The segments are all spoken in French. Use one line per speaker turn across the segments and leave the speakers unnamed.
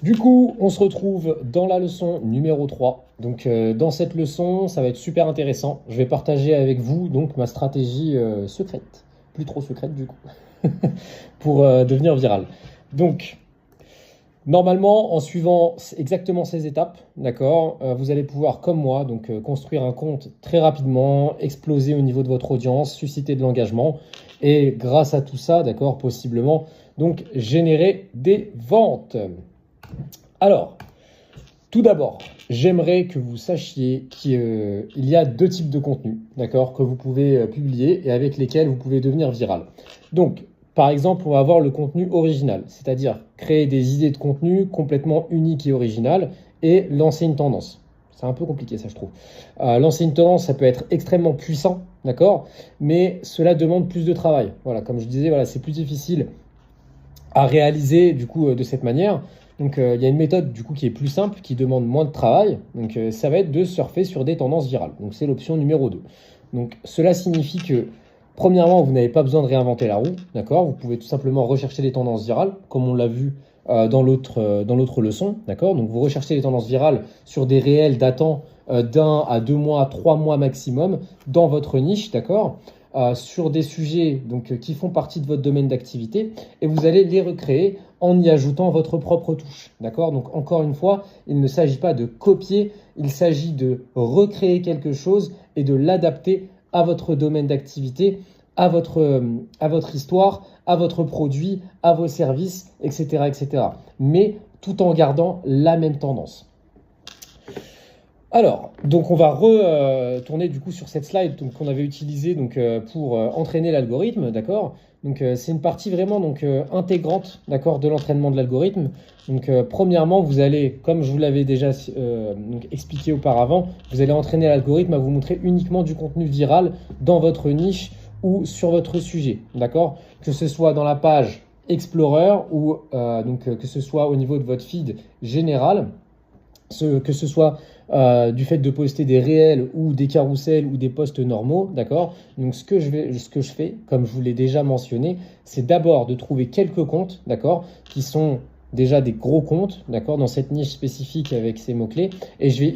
Du coup, on se retrouve dans la leçon numéro 3. Donc, dans cette leçon, ça va être super intéressant. Je vais partager avec vous donc ma stratégie secrète, plus trop secrète du coup, pour devenir viral. Donc, normalement, en suivant exactement ces étapes, d'accord, vous allez pouvoir, comme moi, donc construire un compte très rapidement, exploser au niveau de votre audience, susciter de l'engagement, et grâce à tout ça, d'accord, possiblement, donc générer des ventes. Alors, tout d'abord, j'aimerais que vous sachiez qu'il y a deux types de contenus, d'accord, que vous pouvez publier et avec lesquels vous pouvez devenir viral. Donc, par exemple, on va avoir le contenu original, c'est-à-dire créer des idées de contenu complètement uniques et originales et lancer une tendance. C'est un peu compliqué, ça, je trouve. Lancer une tendance, ça peut être extrêmement puissant, d'accord, mais cela demande plus de travail. Voilà, comme je disais, voilà, c'est plus difficile à réaliser du coup de cette manière. Donc il y a une méthode du coup qui est plus simple, qui demande moins de travail. Donc ça va être de surfer sur des tendances virales. Donc c'est l'option numéro 2. Donc cela signifie que premièrement, vous n'avez pas besoin de réinventer la roue, d'accord? Vous pouvez tout simplement rechercher des tendances virales, comme on l'a vu dans l'autre leçon, d'accord? Donc vous recherchez les tendances virales sur des réels datant d'1 à 2 mois, 3 mois maximum dans votre niche, d'accord? Sur des sujets donc, qui font partie de votre domaine d'activité et vous allez les recréer en y ajoutant votre propre touche. D'accord? Donc encore une fois, il ne s'agit pas de copier, il s'agit de recréer quelque chose et de l'adapter à votre domaine d'activité, à votre histoire, à votre produit, à vos services, etc., etc. Mais tout en gardant la même tendance. Alors, donc on va retourner du coup sur cette slide qu'on avait utilisée pour entraîner l'algorithme, d'accord? Donc c'est une partie vraiment intégrante, d'accord, de l'entraînement de l'algorithme. Donc premièrement, vous allez, comme je vous l'avais déjà expliqué auparavant, vous allez entraîner l'algorithme à vous montrer uniquement du contenu viral dans votre niche ou sur votre sujet, d'accord? Que ce soit dans la page Explorer ou que ce soit au niveau de votre feed général. Que ce soit du fait de poster des réels ou des carousels ou des posts normaux, d'accord? Donc ce que je fais, comme je vous l'ai déjà mentionné, c'est d'abord de trouver quelques comptes, d'accord, qui sont déjà des gros comptes, d'accord, dans cette niche spécifique avec ces mots-clés, et je vais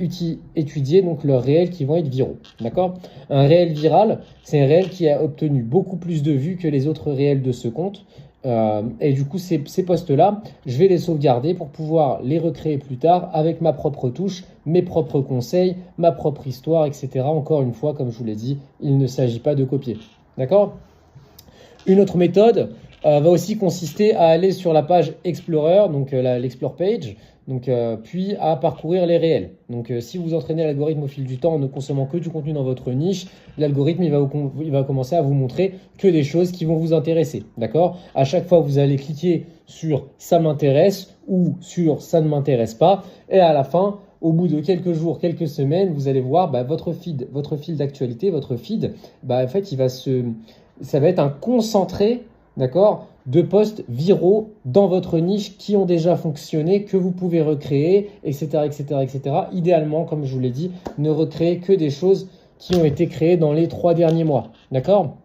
étudier donc leurs réels qui vont être viraux, d'accord? Un réel viral, c'est un réel qui a obtenu beaucoup plus de vues que les autres réels de ce compte. Et du coup, ces posts-là, je vais les sauvegarder pour pouvoir les recréer plus tard avec ma propre touche, mes propres conseils, ma propre histoire, etc. Encore une fois, comme je vous l'ai dit, il ne s'agit pas de copier. D'accord? Une autre méthode va aussi consister à aller sur la page Explorer, donc l'Explore page, puis à parcourir les réels. Donc si vous entraînez l'algorithme au fil du temps en ne consommant que du contenu dans votre niche, l'algorithme il va commencer à vous montrer que des choses qui vont vous intéresser. D'accord? À chaque fois, vous allez cliquer sur ça m'intéresse ou sur ça ne m'intéresse pas, et à la fin, au bout de quelques jours, quelques semaines, vous allez voir votre fil d'actualité, votre feed, en fait, ça va être un concentré, d'accord, de posts viraux dans votre niche qui ont déjà fonctionné, que vous pouvez recréer, etc., etc., etc. Idéalement, comme je vous l'ai dit, ne recréez que des choses qui ont été créées dans les 3 derniers mois, d'accord?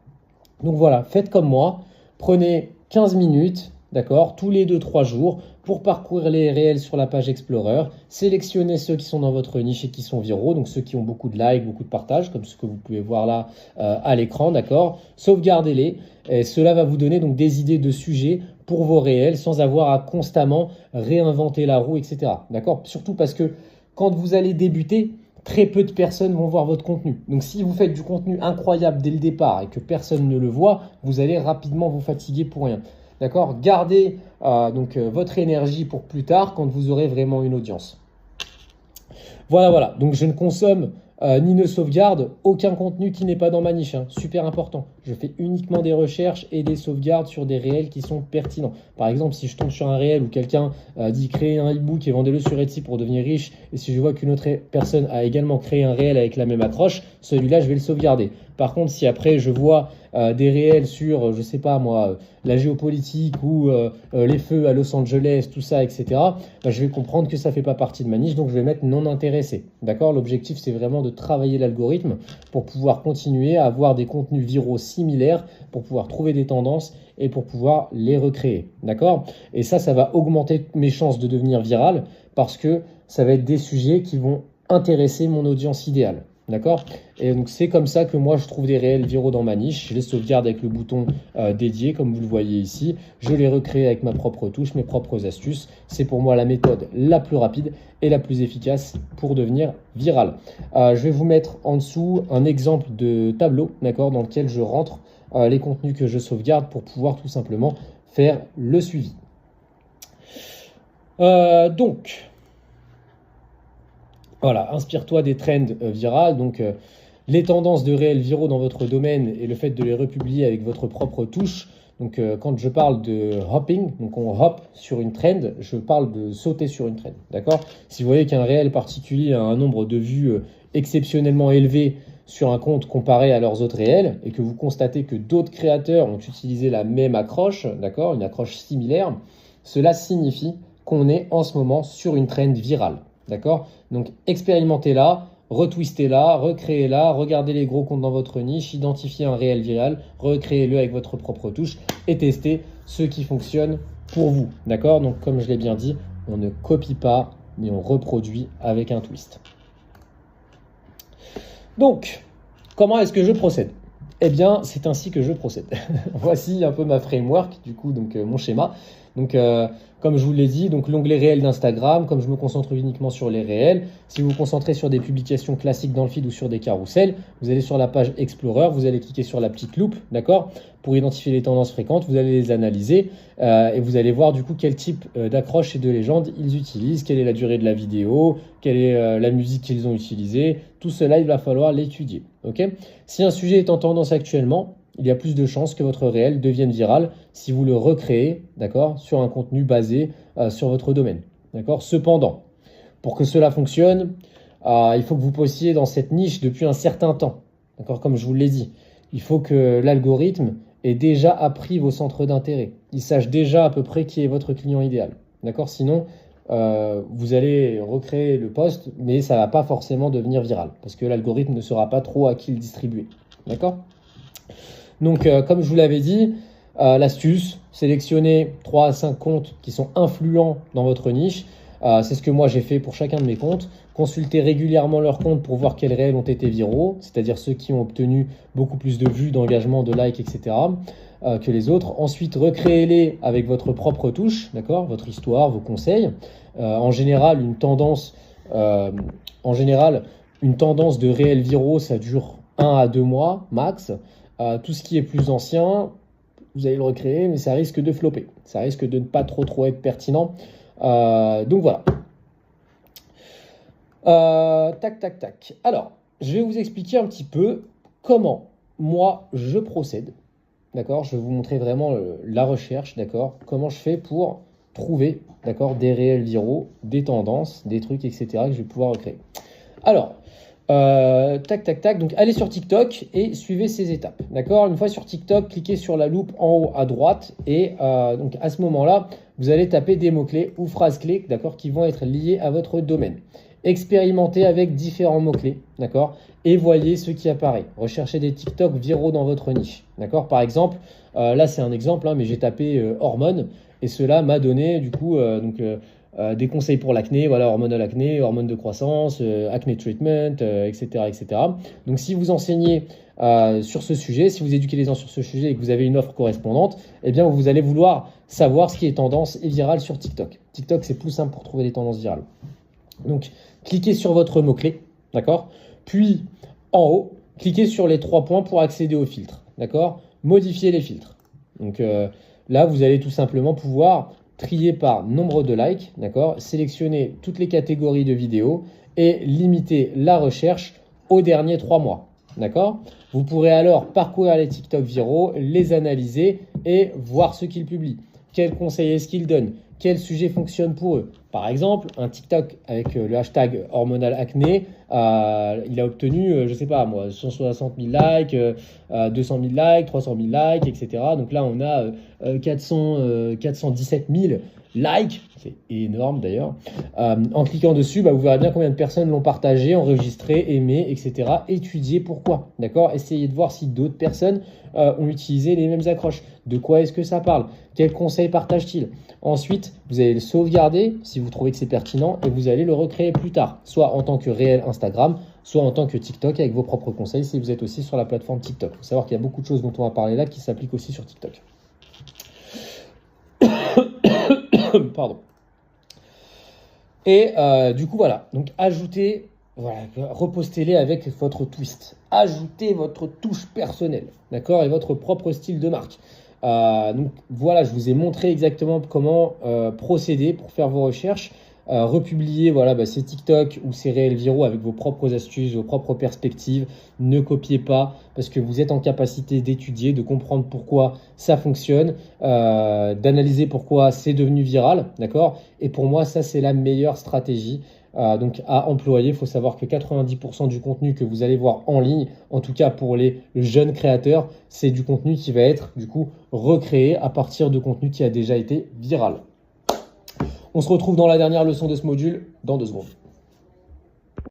Donc voilà, faites comme moi, prenez 15 minutes, d'accord, tous les 2-3 jours pour parcourir les réels sur la page Explorer, sélectionnez ceux qui sont dans votre niche et qui sont viraux, donc ceux qui ont beaucoup de likes, beaucoup de partages, comme ce que vous pouvez voir là à l'écran, d'accord, sauvegardez-les, et cela va vous donner donc des idées de sujets pour vos réels sans avoir à constamment réinventer la roue, etc. D'accord? Surtout parce que quand vous allez débuter, très peu de personnes vont voir votre contenu. Donc si vous faites du contenu incroyable dès le départ et que personne ne le voit, vous allez rapidement vous fatiguer pour rien. D'accord? Gardez votre énergie pour plus tard quand vous aurez vraiment une audience. Voilà. Donc je ne consomme ni ne sauvegarde aucun contenu qui n'est pas dans ma niche. Hein. Super important. Je fais uniquement des recherches et des sauvegardes sur des réels qui sont pertinents. Par exemple, si je tombe sur un réel où quelqu'un dit créer un e-book et vendez-le sur Etsy pour devenir riche, et si je vois qu'une autre personne a également créé un réel avec la même accroche, celui-là, je vais le sauvegarder. Par contre, si après je vois des réels sur, je sais pas moi, la géopolitique ou les feux à Los Angeles, tout ça, etc., bah, je vais comprendre que ça fait pas partie de ma niche, donc je vais mettre non intéressé. D'accord? L'objectif, c'est vraiment de travailler l'algorithme pour pouvoir continuer à avoir des contenus viraux similaires, pour pouvoir trouver des tendances et pour pouvoir les recréer. D'accord? Et ça va augmenter mes chances de devenir viral parce que ça va être des sujets qui vont intéresser mon audience idéale. D'accord? Et donc c'est comme ça que moi je trouve des réels viraux dans ma niche. Je les sauvegarde avec le bouton dédié, comme vous le voyez ici. Je les recrée avec ma propre touche, mes propres astuces. C'est pour moi la méthode la plus rapide et la plus efficace pour devenir viral. Je vais vous mettre en dessous un exemple de tableau, d'accord, dans lequel je rentre les contenus que je sauvegarde pour pouvoir tout simplement faire le suivi. Donc, voilà, inspire-toi des trends virales. Donc, les tendances de réels viraux dans votre domaine et le fait de les republier avec votre propre touche. Donc, quand je parle de hopping, donc on hop sur une trend, je parle de sauter sur une trend. D'accord? Si vous voyez qu'un réel particulier a un nombre de vues exceptionnellement élevé sur un compte comparé à leurs autres réels et que vous constatez que d'autres créateurs ont utilisé la même accroche, d'accord, une accroche similaire, cela signifie qu'on est en ce moment sur une trend virale. D'accord? Donc, expérimentez-la, retwistez-la, recréez-la, regardez les gros comptes dans votre niche, identifiez un réel viral, recréez-le avec votre propre touche et testez ce qui fonctionne pour vous. D'accord? Donc, comme je l'ai bien dit, on ne copie pas, mais on reproduit avec un twist. Donc, comment est-ce que je procède? Eh bien, c'est ainsi que je procède. Voici un peu ma framework, du coup, donc mon schéma. Donc, comme je vous l'ai dit, donc l'onglet réel d'Instagram, comme je me concentre uniquement sur les réels, si vous vous concentrez sur des publications classiques dans le feed ou sur des carousels, vous allez sur la page Explorer, vous allez cliquer sur la petite loupe, d'accord, pour identifier les tendances fréquentes, vous allez les analyser et vous allez voir du coup quel type d'accroche et de légende ils utilisent, quelle est la durée de la vidéo, quelle est la musique qu'ils ont utilisée. Tout cela, il va falloir l'étudier. Okay, si un sujet est en tendance actuellement, il y a plus de chances que votre réel devienne viral si vous le recréez, d'accord, sur un contenu basé sur votre domaine. D'accord. Cependant, pour que cela fonctionne, il faut que vous postiez dans cette niche depuis un certain temps. D'accord, comme je vous l'ai dit, il faut que l'algorithme ait déjà appris vos centres d'intérêt. Il sache déjà à peu près qui est votre client idéal. D'accord. Sinon, vous allez recréer le post, mais ça ne va pas forcément devenir viral parce que l'algorithme ne saura pas trop à qui le distribuer. D'accord. Donc, comme je vous l'avais dit, l'astuce, sélectionnez 3 à 5 comptes qui sont influents dans votre niche. C'est ce que moi j'ai fait pour chacun de mes comptes. Consultez régulièrement leurs comptes pour voir quels réels ont été viraux, c'est-à-dire ceux qui ont obtenu beaucoup plus de vues, d'engagement, de likes, etc. Que les autres. Ensuite, recréez-les avec votre propre touche, d'accord, votre histoire, vos conseils. En général, une tendance de réels viraux, ça dure 1 à 2 mois max. Tout ce qui est plus ancien, vous allez le recréer, mais ça risque de flopper. Ça risque de ne pas trop être pertinent. Donc voilà. Tac. Alors, je vais vous expliquer un petit peu comment moi je procède. D'accord? Je vais vous montrer vraiment la recherche, d'accord? Comment je fais pour trouver, d'accord, des réels viraux, des tendances, des trucs, etc. que je vais pouvoir recréer. Alors, donc allez sur TikTok et suivez ces étapes. D'accord? Une fois sur TikTok, cliquez sur la loupe en haut à droite et donc à ce moment-là, vous allez taper des mots-clés ou phrases-clés, d'accord, qui vont être liés à votre domaine. Expérimentez avec différents mots-clés, d'accord, et voyez ce qui apparaît. Recherchez des TikTok viraux dans votre niche, d'accord. Par exemple, là c'est un exemple, hein, mais j'ai tapé hormones et cela m'a donné du coup des conseils pour l'acné, voilà, hormones à l'acné, hormones de croissance, acné treatment, etc. Donc si vous enseignez sur ce sujet, si vous éduquez les gens sur ce sujet et que vous avez une offre correspondante, eh bien vous allez vouloir savoir ce qui est tendance et viral sur TikTok. TikTok, c'est plus simple pour trouver des tendances virales. Donc, cliquez sur votre mot-clé, d'accord? Puis, en haut, cliquez sur les 3 points pour accéder au filtre, d'accord? Modifiez les filtres. Donc là, vous allez tout simplement pouvoir trier par nombre de likes, d'accord? Sélectionner toutes les catégories de vidéos et limiter la recherche aux derniers 3 mois, d'accord? Vous pourrez alors parcourir les TikTok viraux, les analyser et voir ce qu'ils publient. Quels conseils est-ce qu'ils donnent? quel sujet fonctionne pour eux. Par exemple, un TikTok avec le hashtag hormonal acné, il a obtenu, je sais pas moi, 160 000 likes, 200 000 likes, 300 000 likes, etc. Donc là, on a 417 000 likes, c'est énorme d'ailleurs. En cliquant dessus, vous verrez bien combien de personnes l'ont partagé, enregistré, aimé, etc. Étudiez pourquoi, d'accord? Essayez de voir si d'autres personnes ont utilisé les mêmes accroches. De quoi est-ce que ça parle? Quels conseils partagent-t-il? Ensuite, vous allez le sauvegarder si vous trouvez que c'est pertinent et vous allez le recréer plus tard, soit en tant que réel Instagram, soit en tant que TikTok avec vos propres conseils si vous êtes aussi sur la plateforme TikTok. Il faut savoir qu'il y a beaucoup de choses dont on va parler là qui s'appliquent aussi sur TikTok. Pardon. Et du coup, voilà. Donc, ajoutez, voilà, repostez-les avec votre twist. Ajoutez votre touche personnelle, d'accord, et votre propre style de marque. Donc, voilà, je vous ai montré exactement comment procéder pour faire vos recherches. Republier voilà, ces TikTok ou ces réels viraux avec vos propres astuces, vos propres perspectives. Ne copiez pas parce que vous êtes en capacité d'étudier, de comprendre pourquoi ça fonctionne, d'analyser pourquoi c'est devenu viral, d'accord? Et pour moi, ça, c'est la meilleure stratégie donc à employer. Il faut savoir que 90% du contenu que vous allez voir en ligne, en tout cas pour les jeunes créateurs, c'est du contenu qui va être du coup recréé à partir de contenu qui a déjà été viral. On se retrouve dans la dernière leçon de ce module dans 2 secondes.